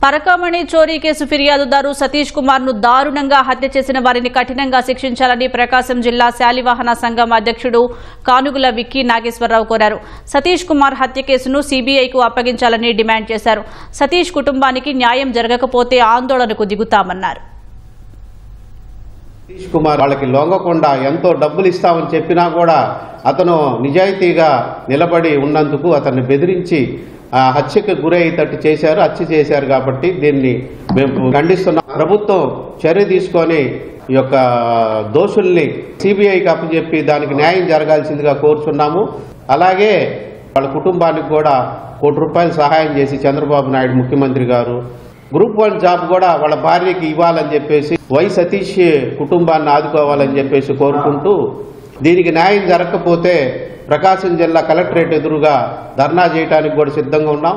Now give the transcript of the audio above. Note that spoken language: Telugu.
పరకామణి చోరీ కేసు ఫిర్యాదుదారు సతీష్ కుమార్ ను దారుణంగా హత్య చేసిన వారిని కఠినంగా శిక్షించాలని ప్రకాశం జిల్లా శాలివాహన సంఘం అధ్యక్షుడు కానుగుల విక్కీ నాగేశ్వరరావు కోరారు. సతీష్ కుమార్ హత్య కేసును సీబీఐకు అప్పగించాలని డిమాండ్ చేశారు. సతీష్ కుటుంబానికి న్యాయం జరగకపోతే ఆందోళనకు దిగుతామన్నారు. సతీష్ కుమార్ వాళ్ళకి లొంగకుండా ఎంతో డబ్బులు ఇస్తామని చెప్పినా కూడా అతను నిజాయితీగా నిలబడి ఉన్నందుకు అతన్ని బెదిరించి హత్యకు గురయ్యేటట్టు చేశారు. హత్య చేశారు కాబట్టి దీన్ని మేము ఖండిస్తున్నాం. ప్రభుత్వం చర్య తీసుకొని ఈ యొక్క దోషుల్ని సిబిఐకి అప్పచెప్పి దానికి న్యాయం జరగాల్సిందిగా కోరుచున్నాము. అలాగే వాళ్ళ కుటుంబానికి కూడా ₹1 సహాయం చేసి చంద్రబాబు నాయుడు ముఖ్యమంత్రి గారు గ్రూప్ 1 జాబ్ కూడా వాళ్ళ భార్యకి ఇవ్వాలని చెప్పేసి వై సతీష్ కుటుంబాన్ని ఆదుకోవాలని చెప్పేసి కోరుకుంటూ దీనికి న్యాయం జరగకపోతే ప్రకాశం జిల్లా కలెక్టరేట్ ఎదురుగా ధర్నా చేయడానికి కూడా సిద్ధంగా ఉన్నాం.